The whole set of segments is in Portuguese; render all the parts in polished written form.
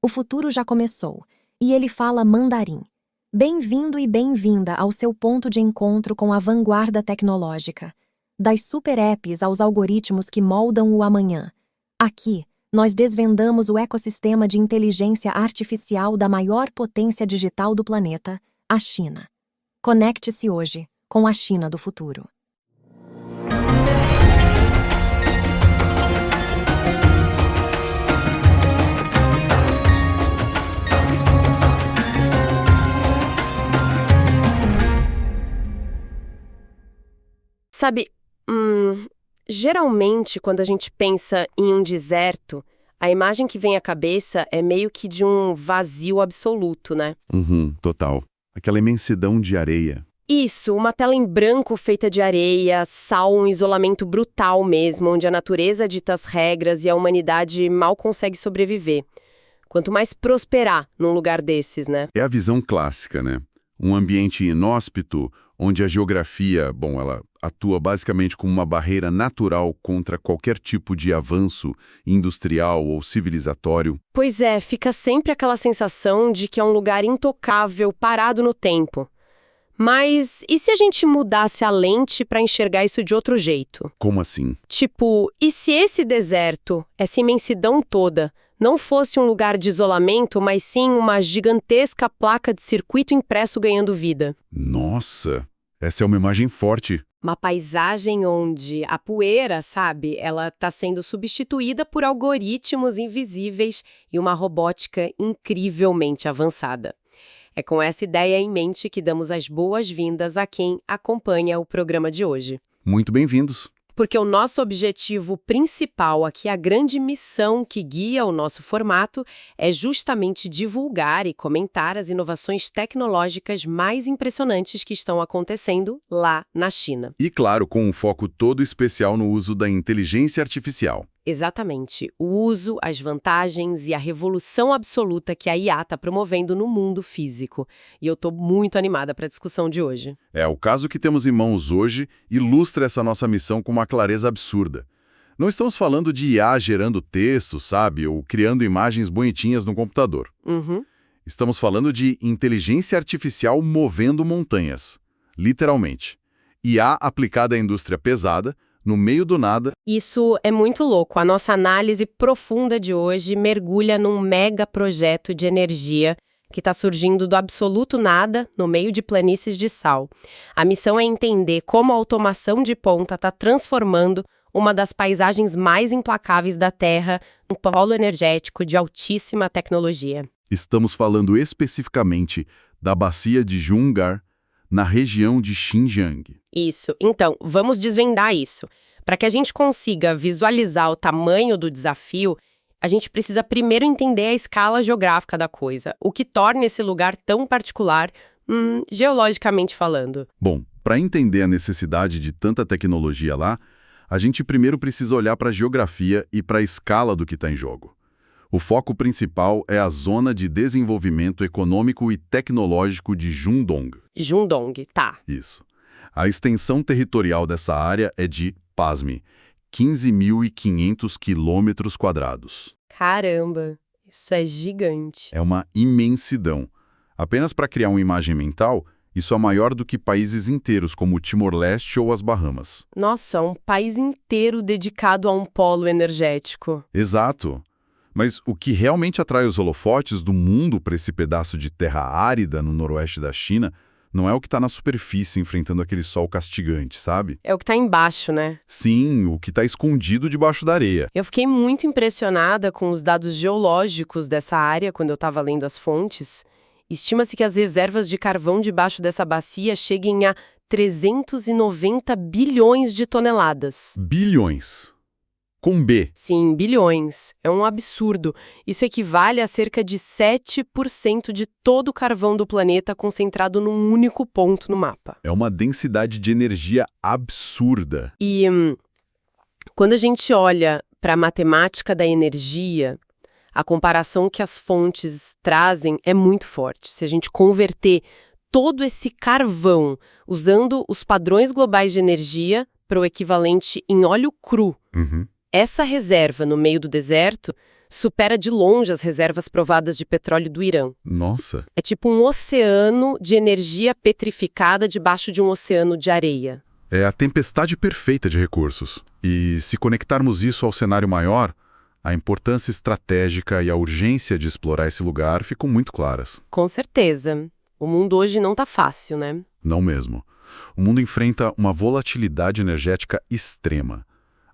O futuro já começou, e ele fala mandarim. Bem-vindo e bem-vinda ao seu ponto de encontro com a vanguarda tecnológica. Das super apps aos algoritmos que moldam o amanhã. Aqui, nós desvendamos o ecossistema de inteligência artificial da maior potência digital do planeta, a China. Conecte-se hoje com a China do futuro. Sabe, geralmente quando a gente pensa em um deserto, a imagem que vem à cabeça é meio que de um vazio absoluto, né? Total. Aquela imensidão de areia. Isso, uma tela em branco feita de areia, sal, um isolamento brutal mesmo, onde a natureza dita as regras e a humanidade mal consegue sobreviver. Quanto mais prosperar num lugar desses, né? É a visão clássica, né? Um ambiente inóspito, onde a geografia, ela atua basicamente como uma barreira natural contra qualquer tipo de avanço industrial ou civilizatório. Pois é, fica sempre aquela sensação de que é um lugar intocável, parado no tempo. Mas e se a gente mudasse a lente para enxergar isso de outro jeito? Como assim? Tipo, e se esse deserto, essa imensidão toda, não fosse um lugar de isolamento, mas sim uma gigantesca placa de circuito impresso ganhando vida? Nossa, essa é uma imagem forte. Uma paisagem onde a poeira, sabe, ela está sendo substituída por algoritmos invisíveis e uma robótica incrivelmente avançada. É com essa ideia em mente que damos as boas-vindas a quem acompanha o programa de hoje. Muito bem-vindos. Porque o nosso objetivo principal aqui, a grande missão que guia o nosso formato, é justamente divulgar e comentar as inovações tecnológicas mais impressionantes que estão acontecendo lá na China. E claro, com um foco todo especial no uso da inteligência artificial. Exatamente. O uso, as vantagens e a revolução absoluta que a IA está promovendo no mundo físico. E eu estou muito animada para a discussão de hoje. O caso que temos em mãos hoje ilustra essa nossa missão com uma clareza absurda. Não estamos falando de IA gerando texto, sabe, ou criando imagens bonitinhas no computador. Estamos falando de inteligência artificial movendo montanhas. Literalmente. IA aplicada à indústria pesada, no meio do nada. Isso é muito louco. A nossa análise profunda de hoje mergulha num mega projeto de energia que está surgindo do absoluto nada no meio de planícies de sal. A missão é entender como a automação de ponta está transformando uma das paisagens mais implacáveis da Terra em um polo energético de altíssima tecnologia. Estamos falando especificamente da bacia de Zhongar, na região de Xinjiang. Isso. Então, vamos desvendar isso. Para que a gente consiga visualizar o tamanho do desafio, a gente precisa primeiro entender a escala geográfica da coisa, o que torna esse lugar tão particular, geologicamente falando. Bom, para entender a necessidade de tanta tecnologia lá, a gente primeiro precisa olhar para a geografia e para a escala do que está em jogo. O foco principal é a Zona de Desenvolvimento Econômico e Tecnológico de Jundong. Jundong, tá. Isso. A extensão territorial dessa área é de, pasme, 15.500 quilômetros quadrados. Caramba, isso é gigante. É uma imensidão. Apenas para criar uma imagem mental, isso é maior do que países inteiros como o Timor-Leste ou as Bahamas. Nossa, um país inteiro dedicado a um polo energético. Exato. Mas o que realmente atrai os holofotes do mundo para esse pedaço de terra árida no noroeste da China não é o que está na superfície enfrentando aquele sol castigante, sabe? É o que está embaixo, né? Sim, o que está escondido debaixo da areia. Eu fiquei muito impressionada com os dados geológicos dessa área quando eu estava lendo as fontes. Estima-se que as reservas de carvão debaixo dessa bacia cheguem a 390 bilhões de toneladas. Bilhões. Com B. Sim, bilhões. É um absurdo. Isso equivale a cerca de 7% de todo o carvão do planeta concentrado num único ponto no mapa. É uma densidade de energia absurda. E quando a gente olha para a matemática da energia, a comparação que as fontes trazem é muito forte. Se a gente converter todo esse carvão usando os padrões globais de energia para o equivalente em óleo cru, essa reserva no meio do deserto Supera de longe as reservas provadas de petróleo do Irã. Nossa. É tipo um oceano de energia petrificada debaixo de um oceano de areia. É a tempestade perfeita de recursos. E se conectarmos isso ao cenário maior, a importância estratégica e a urgência de explorar esse lugar ficam muito claras. Com certeza. O mundo hoje não tá fácil, né? Não mesmo. O mundo enfrenta uma volatilidade energética extrema.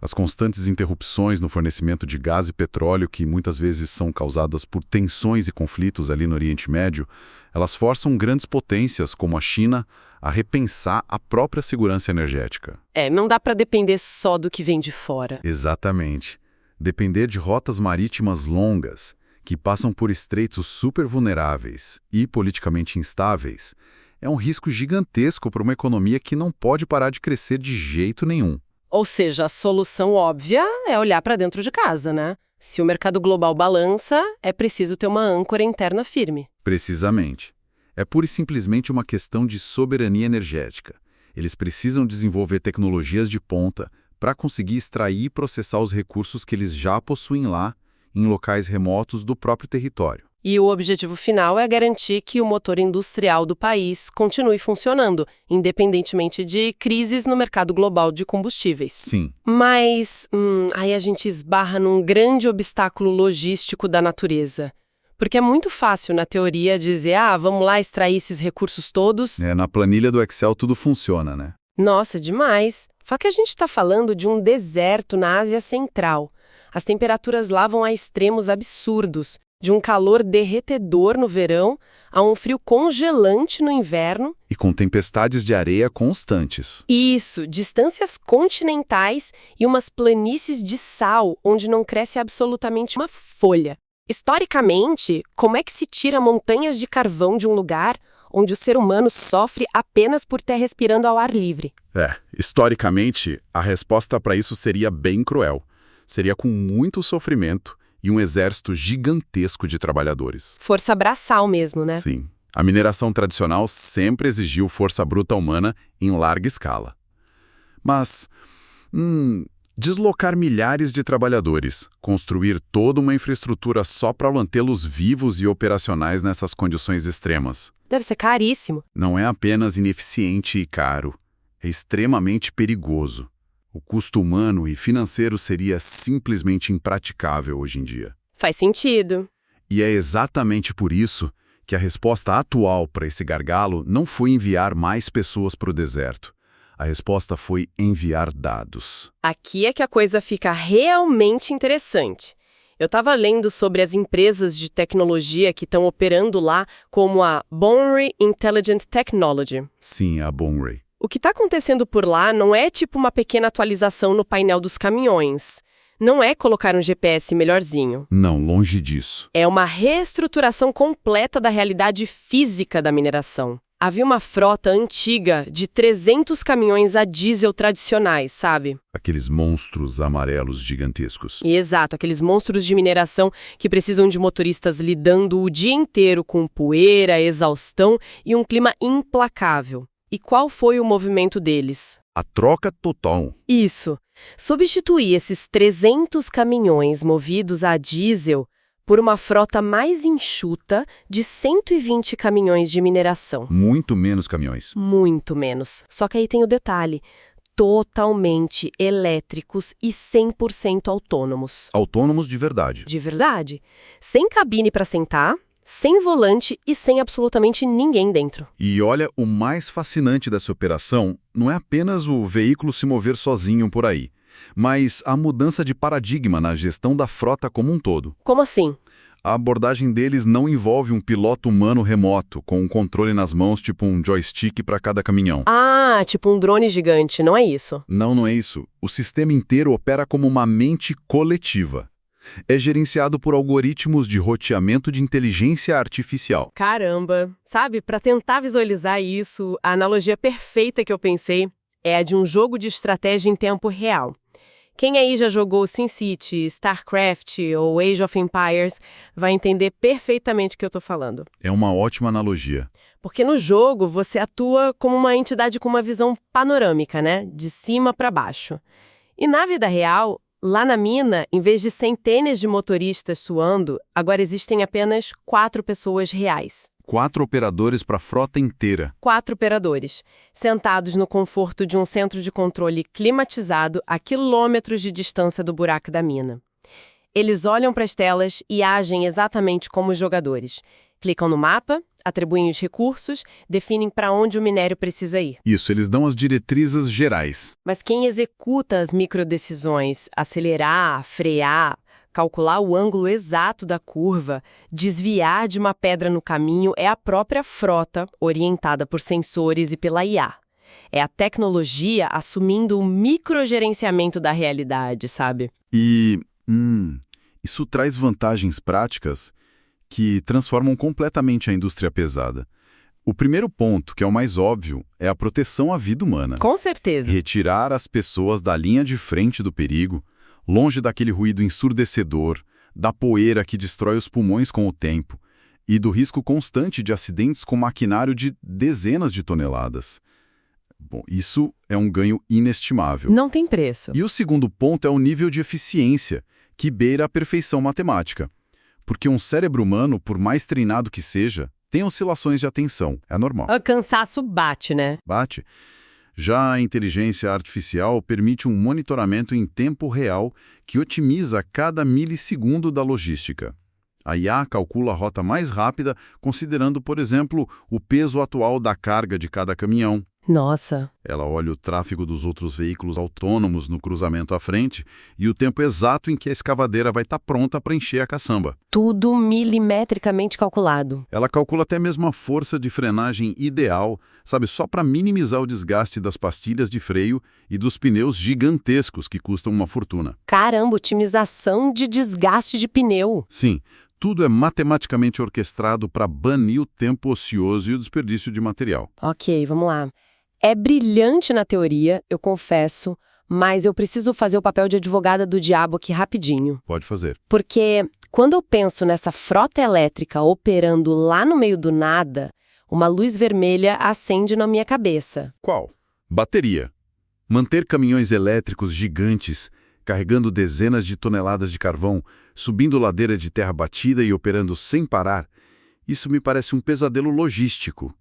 As constantes interrupções no fornecimento de gás e petróleo, que muitas vezes são causadas por tensões e conflitos ali no Oriente Médio, elas forçam grandes potências, como a China, a repensar a própria segurança energética. Não dá para depender só do que vem de fora. Exatamente. Depender de rotas marítimas longas, que passam por estreitos super vulneráveis e politicamente instáveis, é um risco gigantesco para uma economia que não pode parar de crescer de jeito nenhum. Ou seja, a solução óbvia é olhar para dentro de casa, né? Se o mercado global balança, é preciso ter uma âncora interna firme. Precisamente. É pura e simplesmente uma questão de soberania energética. Eles precisam desenvolver tecnologias de ponta para conseguir extrair e processar os recursos que eles já possuem lá, em locais remotos do próprio território. E o objetivo final é garantir que o motor industrial do país continue funcionando, independentemente de crises no mercado global de combustíveis. Sim. Mas aí a gente esbarra num grande obstáculo logístico da natureza. Porque é muito fácil, na teoria, dizer, vamos lá extrair esses recursos todos. Na planilha do Excel tudo funciona, né? Nossa, demais. Só que a gente está falando de um deserto na Ásia Central. As temperaturas lá vão a extremos absurdos, de um calor derretedor no verão a um frio congelante no inverno. E com tempestades de areia constantes. Isso, distâncias continentais e umas planícies de sal, onde não cresce absolutamente uma folha. Historicamente, como é que se tira montanhas de carvão de um lugar onde o ser humano sofre apenas por estar respirando ao ar livre? Historicamente, a resposta para isso seria bem cruel. Seria com muito sofrimento e um exército gigantesco de trabalhadores. Força braçal mesmo, né? Sim. A mineração tradicional sempre exigiu força bruta humana em larga escala. Mas, deslocar milhares de trabalhadores, construir toda uma infraestrutura só para mantê-los vivos e operacionais nessas condições extremas. Deve ser caríssimo. Não é apenas ineficiente e caro, é extremamente perigoso. O custo humano e financeiro seria simplesmente impraticável hoje em dia. Faz sentido. E é exatamente por isso que a resposta atual para esse gargalo não foi enviar mais pessoas para o deserto. A resposta foi enviar dados. Aqui é que a coisa fica realmente interessante. Eu estava lendo sobre as empresas de tecnologia que estão operando lá, como a Bonry Intelligent Technology. Sim, a Bonry. O que está acontecendo por lá não é tipo uma pequena atualização no painel dos caminhões. Não é colocar um GPS melhorzinho. Não, longe disso. É uma reestruturação completa da realidade física da mineração. Havia uma frota antiga de 300 caminhões a diesel tradicionais, sabe? Aqueles monstros amarelos gigantescos. Exato, aqueles monstros de mineração que precisam de motoristas lidando o dia inteiro com poeira, exaustão e um clima implacável. E qual foi o movimento deles? A troca total. Isso. Substituir esses 300 caminhões movidos a diesel por uma frota mais enxuta de 120 caminhões de mineração. Muito menos caminhões. Muito menos. Só que aí tem o detalhe. Totalmente elétricos e 100% autônomos. Autônomos de verdade. De verdade. Sem cabine para sentar, sem volante e sem absolutamente ninguém dentro. E olha, o mais fascinante dessa operação não é apenas o veículo se mover sozinho por aí, mas a mudança de paradigma na gestão da frota como um todo. Como assim? A abordagem deles não envolve um piloto humano remoto, com um controle nas mãos, tipo um joystick para cada caminhão. Tipo um drone gigante, não é isso? Não é isso. O sistema inteiro opera como uma mente coletiva. É gerenciado por algoritmos de roteamento de inteligência artificial. Caramba! Sabe, para tentar visualizar isso, a analogia perfeita que eu pensei é a de um jogo de estratégia em tempo real. Quem aí já jogou SimCity, StarCraft ou Age of Empires vai entender perfeitamente o que eu tô falando. É uma ótima analogia. Porque no jogo você atua como uma entidade com uma visão panorâmica, né? De cima para baixo. E na vida real, Lá na mina, em vez de centenas de motoristas suando, agora existem apenas 4 pessoas reais. 4 operadores para a frota inteira. 4 operadores, sentados no conforto de um centro de controle climatizado a quilômetros de distância do buraco da mina. Eles olham para as telas e agem exatamente como os jogadores. Clicam no mapa, atribuem os recursos, definem para onde o minério precisa ir. Isso, eles dão as diretrizes gerais. Mas quem executa as microdecisões, acelerar, frear, calcular o ângulo exato da curva, desviar de uma pedra no caminho é a própria frota, orientada por sensores e pela IA. É a tecnologia assumindo o microgerenciamento da realidade, sabe? E isso traz vantagens práticas que transformam completamente a indústria pesada. O primeiro ponto, que é o mais óbvio, é a proteção à vida humana. Com certeza. Retirar as pessoas da linha de frente do perigo, longe daquele ruído ensurdecedor, da poeira que destrói os pulmões com o tempo e do risco constante de acidentes com maquinário de dezenas de toneladas. Bom, isso é um ganho inestimável. Não tem preço. E o segundo ponto é o nível de eficiência, que beira a perfeição matemática. Porque um cérebro humano, por mais treinado que seja, tem oscilações de atenção. É normal. O cansaço bate, né? Bate. Já a inteligência artificial permite um monitoramento em tempo real que otimiza cada milissegundo da logística. A IA calcula a rota mais rápida, considerando, por exemplo, o peso atual da carga de cada caminhão. Nossa. Ela olha o tráfego dos outros veículos autônomos no cruzamento à frente e o tempo exato em que a escavadeira vai estar pronta para encher a caçamba. Tudo milimetricamente calculado. Ela calcula até mesmo a força de frenagem ideal, sabe, só para minimizar o desgaste das pastilhas de freio e dos pneus gigantescos que custam uma fortuna. Caramba, otimização de desgaste de pneu. Sim, tudo é matematicamente orquestrado para banir o tempo ocioso e o desperdício de material. Ok, vamos lá. É brilhante na teoria, eu confesso, mas eu preciso fazer o papel de advogada do diabo aqui rapidinho. Pode fazer. Porque quando eu penso nessa frota elétrica operando lá no meio do nada, uma luz vermelha acende na minha cabeça. Qual? Bateria. Manter caminhões elétricos gigantes, carregando dezenas de toneladas de carvão, subindo ladeira de terra batida e operando sem parar, isso me parece um pesadelo logístico.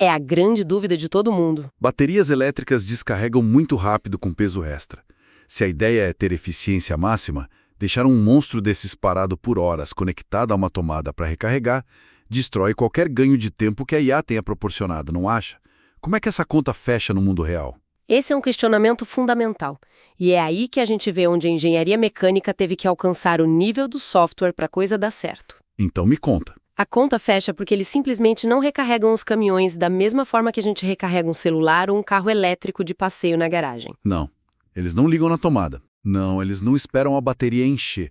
É a grande dúvida de todo mundo. Baterias elétricas descarregam muito rápido com peso extra. Se a ideia é ter eficiência máxima, deixar um monstro desses parado por horas conectado a uma tomada para recarregar, destrói qualquer ganho de tempo que a IA tenha proporcionado, não acha? Como é que essa conta fecha no mundo real? Esse é um questionamento fundamental. E é aí que a gente vê onde a engenharia mecânica teve que alcançar o nível do software para a coisa dar certo. Então me conta. A conta fecha porque eles simplesmente não recarregam os caminhões da mesma forma que a gente recarrega um celular ou um carro elétrico de passeio na garagem. Não, eles não ligam na tomada. Não, eles não esperam a bateria encher.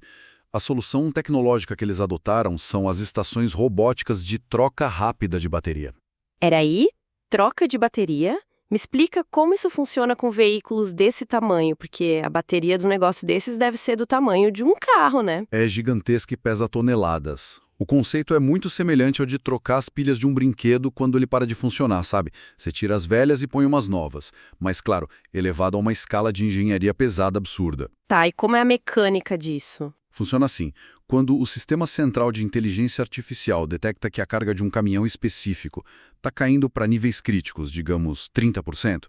A solução tecnológica que eles adotaram são as estações robóticas de troca rápida de bateria. Era aí? Troca de bateria? Me explica como isso funciona com veículos desse tamanho, porque a bateria de um negócio desses deve ser do tamanho de um carro, né? É gigantesca e pesa toneladas. O conceito é muito semelhante ao de trocar as pilhas de um brinquedo quando ele para de funcionar, sabe? Você tira as velhas e põe umas novas. Mas, claro, elevado a uma escala de engenharia pesada absurda. Tá, e como é a mecânica disso? Funciona assim. Quando o Sistema Central de Inteligência Artificial detecta que a carga de um caminhão específico está caindo para níveis críticos, digamos 30%,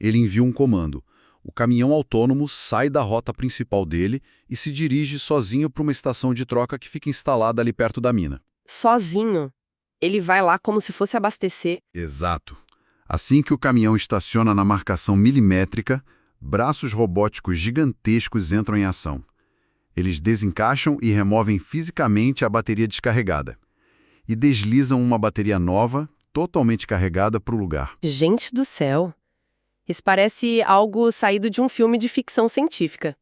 ele envia um comando. O caminhão autônomo sai da rota principal dele e se dirige sozinho para uma estação de troca que fica instalada ali perto da mina. Sozinho? Ele vai lá como se fosse abastecer? Exato. Assim que o caminhão estaciona na marcação milimétrica, braços robóticos gigantescos entram em ação. Eles desencaixam e removem fisicamente a bateria descarregada. E deslizam uma bateria nova, totalmente carregada, para o lugar. Gente do céu! Isso parece algo saído de um filme de ficção científica.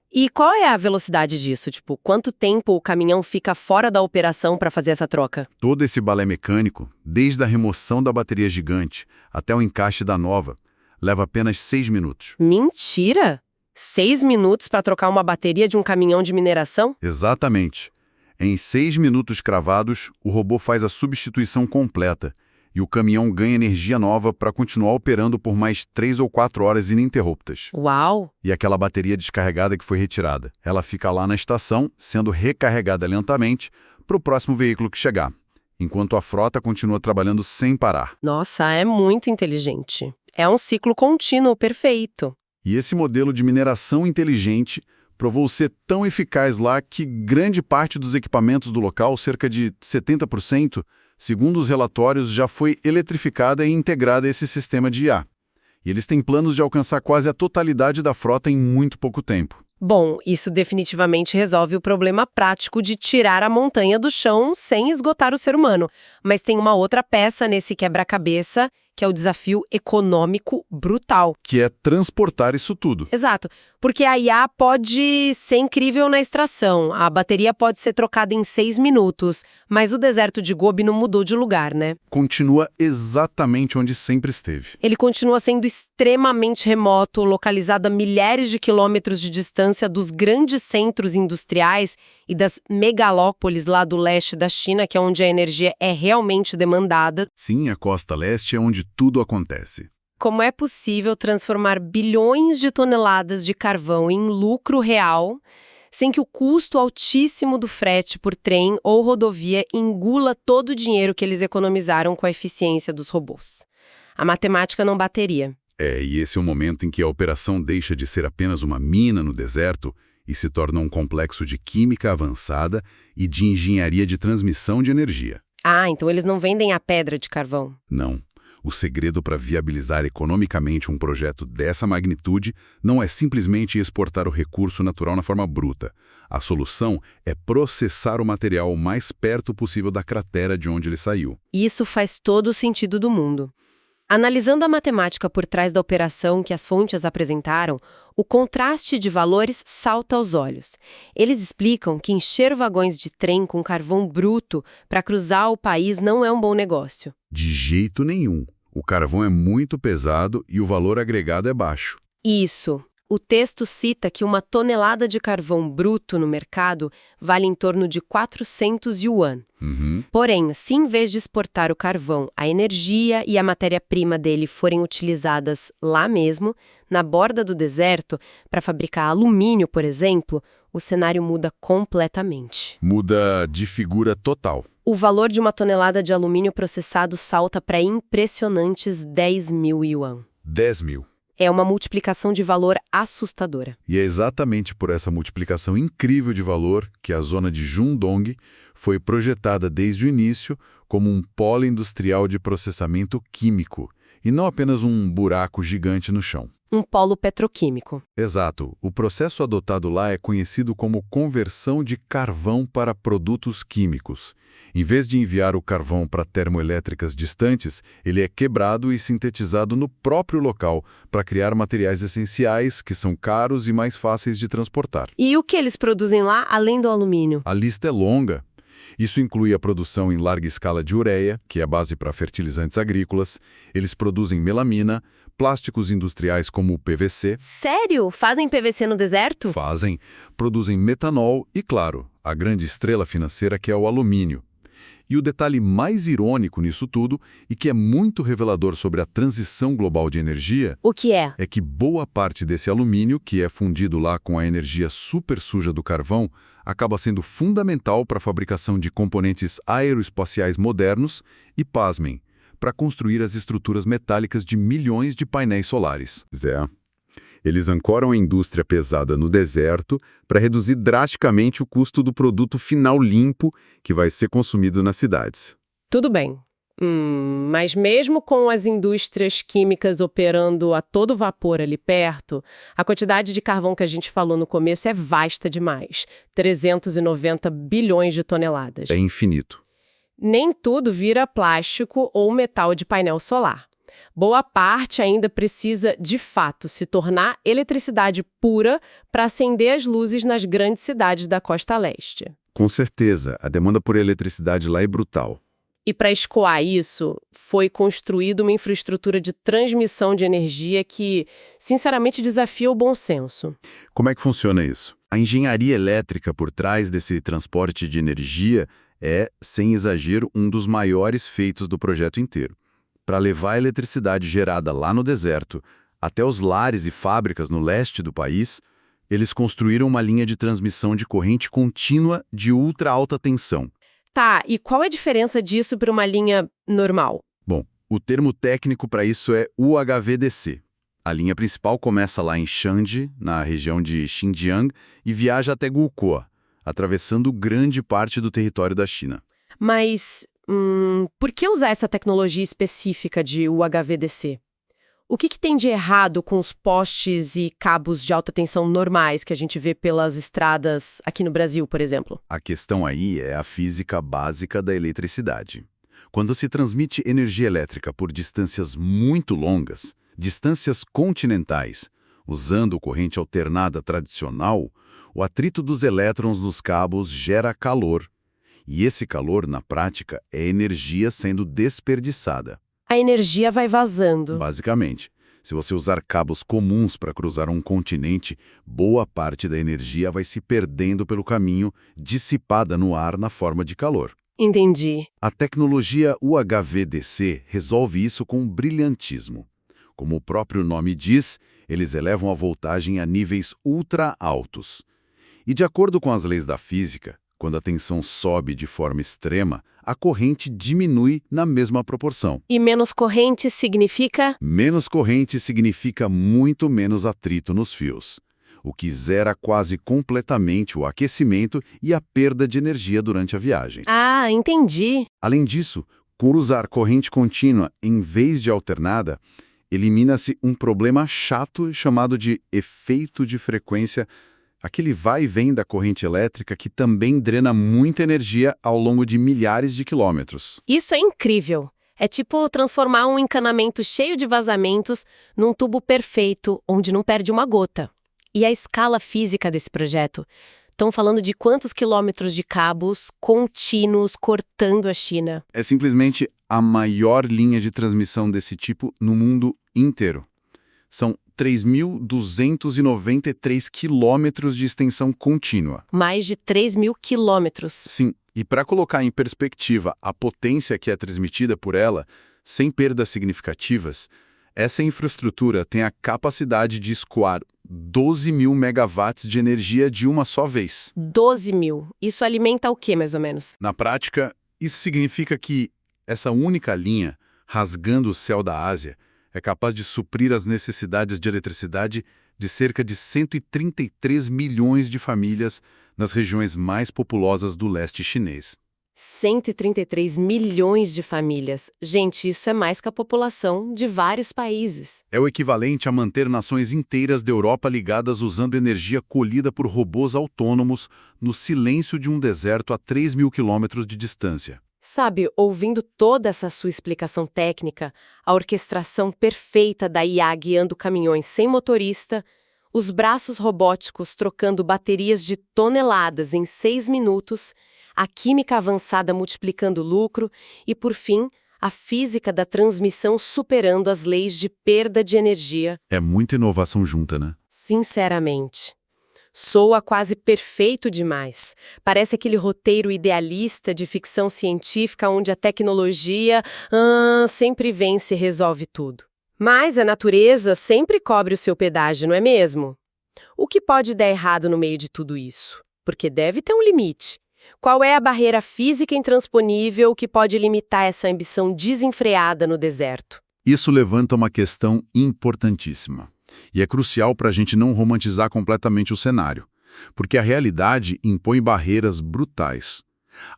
E qual é a velocidade disso? Tipo, quanto tempo o caminhão fica fora da operação para fazer essa troca? Todo esse balé mecânico, desde a remoção da bateria gigante até o encaixe da nova, leva apenas 6 minutos. Mentira! 6 minutos para trocar uma bateria de um caminhão de mineração? Exatamente. Em 6 minutos cravados, o robô faz a substituição completa. e o caminhão ganha energia nova para continuar operando por mais 3 ou 4 horas ininterruptas. Uau! E aquela bateria descarregada que foi retirada, ela fica lá na estação, sendo recarregada lentamente para o próximo veículo que chegar, enquanto a frota continua trabalhando sem parar. Nossa, é muito inteligente. É um ciclo contínuo perfeito. E esse modelo de mineração inteligente provou ser tão eficaz lá que grande parte dos equipamentos do local, cerca de 70%, segundo os relatórios, já foi eletrificada e integrada a esse sistema de IA. E eles têm planos de alcançar quase a totalidade da frota em muito pouco tempo. Bom, isso definitivamente resolve o problema prático de tirar a montanha do chão sem esgotar o ser humano. Mas tem uma outra peça nesse quebra-cabeça, que é o desafio econômico brutal. Que é transportar isso tudo. Exato, porque a IA pode ser incrível na extração, a bateria pode ser trocada em 6 minutos, mas o deserto de Gobi não mudou de lugar, né? Continua exatamente onde sempre esteve. Ele continua sendo extremamente remoto, localizado a milhares de quilômetros de distância dos grandes centros industriais e das megalópolis lá do leste da China, que é onde a energia é realmente demandada. Sim, a costa leste é onde tudo acontece. Como é possível transformar bilhões de toneladas de carvão em lucro real, sem que o custo altíssimo do frete por trem ou rodovia engula todo o dinheiro que eles economizaram com a eficiência dos robôs? A matemática não bateria. E esse é o momento em que a operação deixa de ser apenas uma mina no deserto e se torna um complexo de química avançada e de engenharia de transmissão de energia. Ah, então eles não vendem a pedra de carvão. Não. O segredo para viabilizar economicamente um projeto dessa magnitude não é simplesmente exportar o recurso natural na forma bruta. A solução é processar o material o mais perto possível da cratera de onde ele saiu. Isso faz todo o sentido do mundo. Analisando a matemática por trás da operação que as fontes apresentaram, o contraste de valores salta aos olhos. Eles explicam que encher vagões de trem com carvão bruto para cruzar o país não é um bom negócio. De jeito nenhum. O carvão é muito pesado e o valor agregado é baixo. Isso. O texto cita que uma tonelada de carvão bruto no mercado vale em torno de 400 yuan. Porém, se em vez de exportar o carvão, a energia e a matéria-prima dele forem utilizadas lá mesmo, na borda do deserto, para fabricar alumínio, por exemplo, o cenário muda completamente. Muda de figura total. O valor de uma tonelada de alumínio processado salta para impressionantes 10 mil yuan. 10 mil. É uma multiplicação de valor assustadora. E é exatamente por essa multiplicação incrível de valor que a zona de Jundong foi projetada desde o início como um polo industrial de processamento químico, e não apenas um buraco gigante no chão. Um polo petroquímico. Exato. O processo adotado lá é conhecido como conversão de carvão para produtos químicos. Em vez de enviar o carvão para termoelétricas distantes, ele é quebrado e sintetizado no próprio local para criar materiais essenciais que são caros e mais fáceis de transportar. E o que eles produzem lá, além do alumínio? A lista é longa. Isso inclui a produção em larga escala de ureia, que é a base para fertilizantes agrícolas. Eles produzem melamina, plásticos industriais como o PVC. Sério? Fazem PVC no deserto? Fazem. Produzem metanol e, claro, a grande estrela financeira que é o alumínio. E o detalhe mais irônico nisso tudo, e que é muito revelador sobre a transição global de energia, O que é? é que boa parte desse alumínio, que é fundido lá com a energia super suja do carvão, acaba sendo fundamental para a fabricação de componentes aeroespaciais modernos e, pasmem, para construir as estruturas metálicas de milhões de painéis solares. Eles ancoram a indústria pesada no deserto para reduzir drasticamente o custo do produto final limpo que vai ser consumido nas cidades. Tudo bem. Mas mesmo com as indústrias químicas operando a todo vapor ali perto, a quantidade de carvão que a gente falou no começo é vasta demais. 390 bilhões de toneladas. É infinito. Nem tudo vira plástico ou metal de painel solar. Boa parte ainda precisa, de fato, se tornar eletricidade pura para acender as luzes nas grandes cidades da costa leste. Com certeza, a demanda por eletricidade lá é brutal. E para escoar isso, foi construída uma infraestrutura de transmissão de energia que, sinceramente, desafia o bom senso. Como é que funciona isso? A engenharia elétrica por trás desse transporte de energia é, sem exagero, um dos maiores feitos do projeto inteiro. para levar a eletricidade gerada lá no deserto até os lares e fábricas no leste do país, eles construíram uma linha de transmissão de corrente contínua de ultra alta tensão. Tá, e qual é a diferença disso para uma linha normal? Bom, o termo técnico para isso é UHVDC. A linha principal começa lá em Shanxi, na região de Xinjiang, e viaja até Gulkoa, atravessando grande parte do território da China. Mas por que usar essa tecnologia específica de UHVDC? O que tem de errado com os postes e cabos de alta tensão normais que a gente vê pelas estradas aqui no Brasil, por exemplo? A questão aí é a física básica da eletricidade. Quando se transmite energia elétrica por distâncias muito longas, distâncias continentais, usando corrente alternada tradicional, o atrito dos elétrons nos cabos gera calor. E esse calor, na prática, é energia sendo desperdiçada. A energia vai vazando. Basicamente, se você usar cabos comuns para cruzar um continente, boa parte da energia vai se perdendo pelo caminho, dissipada no ar na forma de calor. Entendi. A tecnologia UHVDC resolve isso com brilhantismo. Como o próprio nome diz, eles elevam a voltagem a níveis ultra altos. E de acordo com as leis da física, quando a tensão sobe de forma extrema, a corrente diminui na mesma proporção. E menos corrente significa? Menos corrente significa muito menos atrito nos fios, o que zera quase completamente o aquecimento e a perda de energia durante a viagem. Ah, entendi. Além disso, por usar corrente contínua em vez de alternada, elimina-se um problema chato chamado de efeito de frequência, aquele vai e vem da corrente elétrica que também drena muita energia ao longo de milhares de quilômetros. Isso é incrível. É tipo transformar um encanamento cheio de vazamentos num tubo perfeito, onde não perde uma gota. E a escala física desse projeto? Estão falando de quantos quilômetros de cabos contínuos cortando a China? É simplesmente a maior linha de transmissão desse tipo no mundo inteiro. São 3.293 quilômetros de extensão contínua. Mais de 3.000 quilômetros. Sim, e para colocar em perspectiva a potência que é transmitida por ela, sem perdas significativas, essa infraestrutura tem a capacidade de escoar 12.000 megawatts de energia de uma só vez. 12.000. Isso alimenta o quê, mais ou menos? Na prática, isso significa que essa única linha, rasgando o céu da Ásia, é capaz de suprir as necessidades de eletricidade de cerca de 133 milhões de famílias nas regiões mais populosas do leste chinês. 133 milhões de famílias. Gente, isso é mais que a população de vários países. É o equivalente a manter nações inteiras da Europa ligadas usando energia colhida por robôs autônomos no silêncio de um deserto a 3.000 quilômetros de distância. Sabe, ouvindo toda essa sua explicação técnica, a orquestração perfeita da IA guiando caminhões sem motorista, os braços robóticos trocando baterias de toneladas em 6 minutos, a química avançada multiplicando lucro e, por fim, a física da transmissão superando as leis de perda de energia. É muita inovação junta, né? Sinceramente. Soa quase perfeito demais. Parece aquele roteiro idealista de ficção científica onde a tecnologia sempre vence e resolve tudo. Mas a natureza sempre cobre o seu pedágio, não é mesmo? O que pode dar errado no meio de tudo isso? Porque deve ter um limite. Qual é a barreira física intransponível que pode limitar essa ambição desenfreada no deserto? Isso levanta uma questão importantíssima. E é crucial para a gente não romantizar completamente o cenário, porque a realidade impõe barreiras brutais.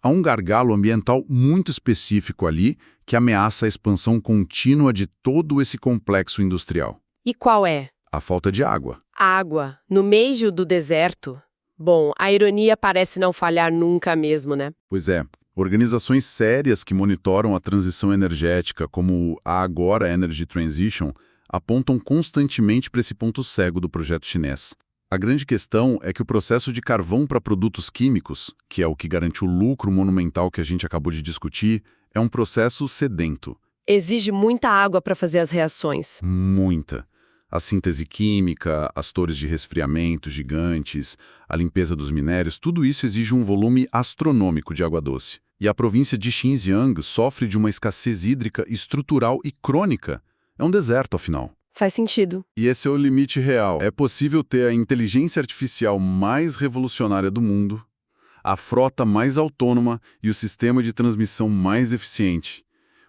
Há um gargalo ambiental muito específico ali que ameaça a expansão contínua de todo esse complexo industrial. E qual é? A falta de água. Água, no meio do deserto? Bom, a ironia parece não falhar nunca mesmo, né? Pois é. Organizações sérias que monitoram a transição energética, como a Agora Energy Transition, apontam constantemente para esse ponto cego do projeto chinês. A grande questão é que o processo de carvão para produtos químicos, que é o que garante o lucro monumental que a gente acabou de discutir, é um processo sedento. Exige muita água para fazer as reações. Muita. A síntese química, as torres de resfriamento gigantes, a limpeza dos minérios, tudo isso exige um volume astronômico de água doce. E a província de Xinjiang sofre de uma escassez hídrica estrutural e crônica. É um deserto, afinal. Faz sentido. E esse é o limite real. É possível ter a inteligência artificial mais revolucionária do mundo, a frota mais autônoma e o sistema de transmissão mais eficiente.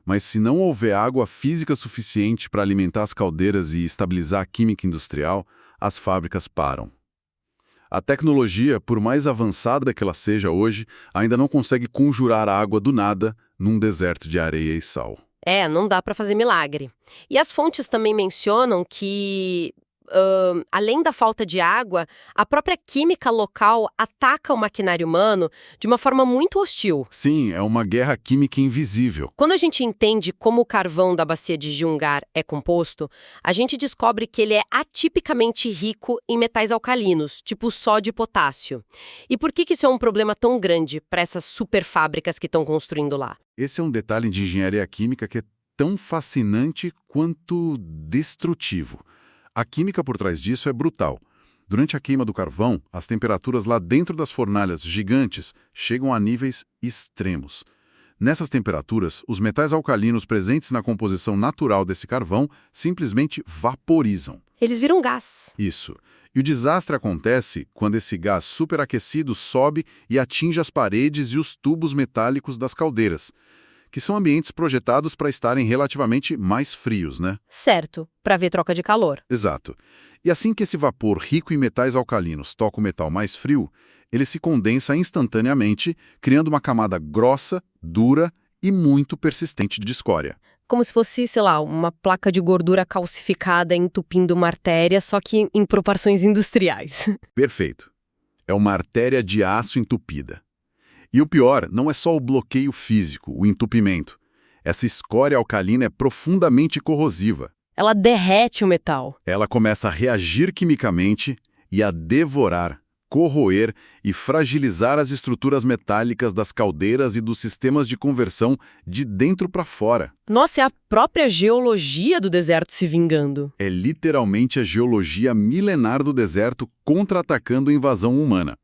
Mas se não houver água física suficiente para alimentar as caldeiras e estabilizar a química industrial, as fábricas param. A tecnologia, por mais avançada que ela seja hoje, ainda não consegue conjurar a água do nada num deserto de areia e sal. Não dá para fazer milagre. E as fontes também mencionam que, além da falta de água, a própria química local ataca o maquinário humano de uma forma muito hostil. Sim, é uma guerra química invisível. Quando a gente entende como o carvão da bacia de Jungar é composto, a gente descobre que ele é atipicamente rico em metais alcalinos, tipo sódio e potássio. E por que isso é um problema tão grande para essas superfábricas que estão construindo lá? Esse é um detalhe de engenharia química que é tão fascinante quanto destrutivo. A química por trás disso é brutal. Durante a queima do carvão, as temperaturas lá dentro das fornalhas gigantes chegam a níveis extremos. Nessas temperaturas, os metais alcalinos presentes na composição natural desse carvão simplesmente vaporizam. Eles viram gás. Isso. E o desastre acontece quando esse gás superaquecido sobe e atinge as paredes e os tubos metálicos das caldeiras, que são ambientes projetados para estarem relativamente mais frios, né? Certo, para ver troca de calor. Exato. E assim que esse vapor rico em metais alcalinos toca o metal mais frio, ele se condensa instantaneamente, criando uma camada grossa, dura e muito persistente de escória. Como se fosse, sei lá, uma placa de gordura calcificada entupindo uma artéria, só que em proporções industriais. Perfeito. É uma artéria de aço entupida. E o pior não é só o bloqueio físico, o entupimento. Essa escória alcalina é profundamente corrosiva. Ela derrete o metal. Ela começa a reagir quimicamente e a devorar, corroer e fragilizar as estruturas metálicas das caldeiras e dos sistemas de conversão de dentro para fora. Nossa, é a própria geologia do deserto se vingando. É literalmente a geologia milenar do deserto contra-atacando a invasão humana.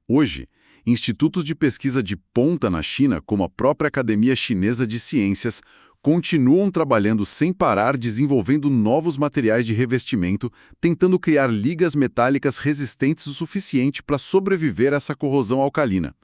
Hoje, institutos de pesquisa de ponta na China, como a própria Academia Chinesa de Ciências, continuam trabalhando sem parar desenvolvendo novos materiais de revestimento, tentando criar ligas metálicas resistentes o suficiente para sobreviver a essa corrosão alcalina.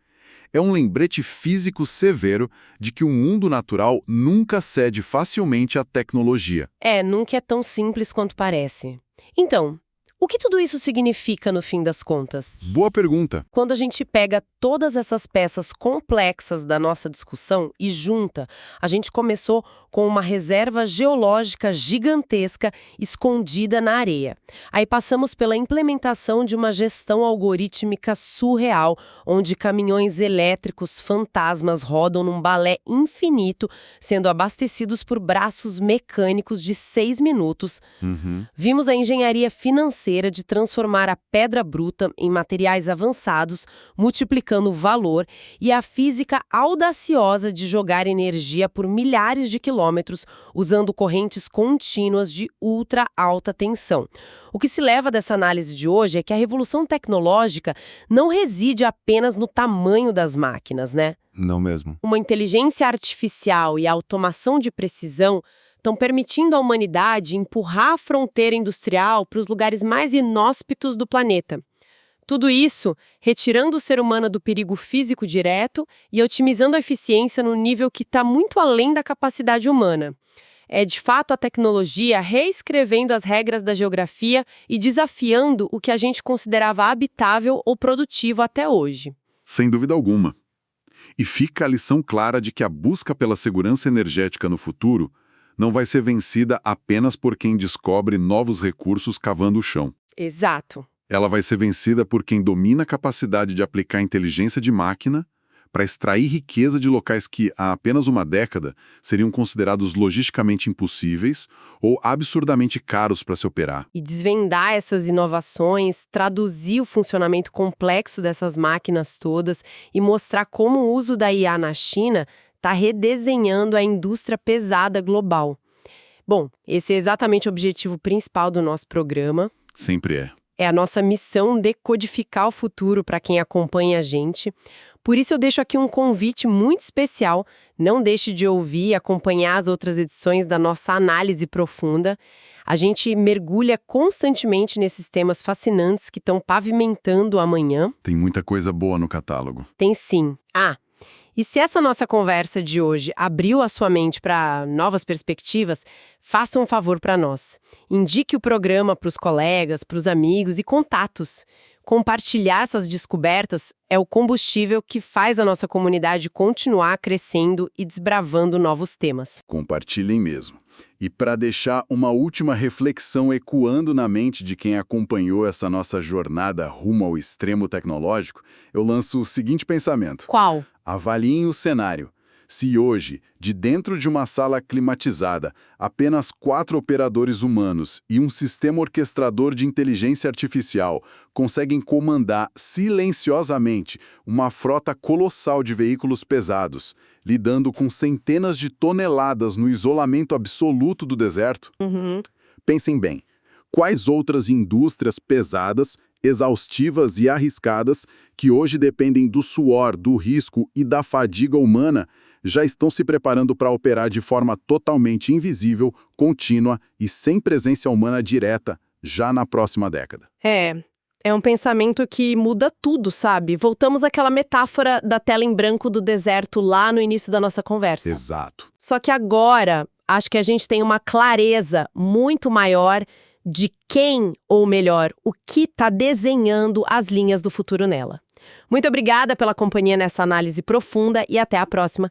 É um lembrete físico severo de que o mundo natural nunca cede facilmente à tecnologia. Nunca é tão simples quanto parece. Então, o que tudo isso significa no fim das contas? Boa pergunta. Quando a gente pega todas essas peças complexas da nossa discussão e junta, a gente começou com uma reserva geológica gigantesca escondida na areia. Aí passamos pela implementação de uma gestão algorítmica surreal, onde caminhões elétricos fantasmas rodam num balé infinito, sendo abastecidos por braços mecânicos de 6 minutos. Vimos a engenharia financeira de transformar a pedra bruta em materiais avançados, multiplicando o valor, e a física audaciosa de jogar energia por milhares de quilômetros usando correntes contínuas de ultra alta tensão. O que se leva dessa análise de hoje é que a revolução tecnológica não reside apenas no tamanho das máquinas, né? Não mesmo. Uma inteligência artificial e a automação de precisão estão permitindo à humanidade empurrar a fronteira industrial para os lugares mais inóspitos do planeta. Tudo isso retirando o ser humano do perigo físico direto e otimizando a eficiência no nível que está muito além da capacidade humana. É, de fato, a tecnologia reescrevendo as regras da geografia e desafiando o que a gente considerava habitável ou produtivo até hoje. Sem dúvida alguma. E fica a lição clara de que a busca pela segurança energética no futuro não vai ser vencida apenas por quem descobre novos recursos cavando o chão. Exato. Ela vai ser vencida por quem domina a capacidade de aplicar inteligência de máquina para extrair riqueza de locais que, há apenas uma década, seriam considerados logisticamente impossíveis ou absurdamente caros para se operar. E desvendar essas inovações, traduzir o funcionamento complexo dessas máquinas todas e mostrar como o uso da IA na China está redesenhando a indústria pesada global. Bom, esse é exatamente o objetivo principal do nosso programa. Sempre é. É a nossa missão decodificar o futuro para quem acompanha a gente. Por isso eu deixo aqui um convite muito especial. Não deixe de ouvir e acompanhar as outras edições da nossa análise profunda. A gente mergulha constantemente nesses temas fascinantes que estão pavimentando o amanhã. Tem muita coisa boa no catálogo. Tem sim. E se essa nossa conversa de hoje abriu a sua mente para novas perspectivas, faça um favor para nós. Indique o programa para os colegas, para os amigos e contatos. Compartilhar essas descobertas é o combustível que faz a nossa comunidade continuar crescendo e desbravando novos temas. Compartilhem mesmo. E para deixar uma última reflexão ecoando na mente de quem acompanhou essa nossa jornada rumo ao extremo tecnológico, eu lanço o seguinte pensamento. Qual? Avaliem o cenário. Se hoje, de dentro de uma sala climatizada, apenas 4 operadores humanos e um sistema orquestrador de inteligência artificial conseguem comandar silenciosamente uma frota colossal de veículos pesados, lidando com centenas de toneladas no isolamento absoluto do deserto, pensem bem, quais outras indústrias pesadas, exaustivas e arriscadas que hoje dependem do suor, do risco e da fadiga humana já estão se preparando para operar de forma totalmente invisível, contínua e sem presença humana direta já na próxima década. É um pensamento que muda tudo, sabe? Voltamos àquela metáfora da tela em branco do deserto lá no início da nossa conversa. Exato. Só que agora, acho que a gente tem uma clareza muito maior de quem, ou melhor, o que está desenhando as linhas do futuro nela. Muito obrigada pela companhia nessa análise profunda e até a próxima.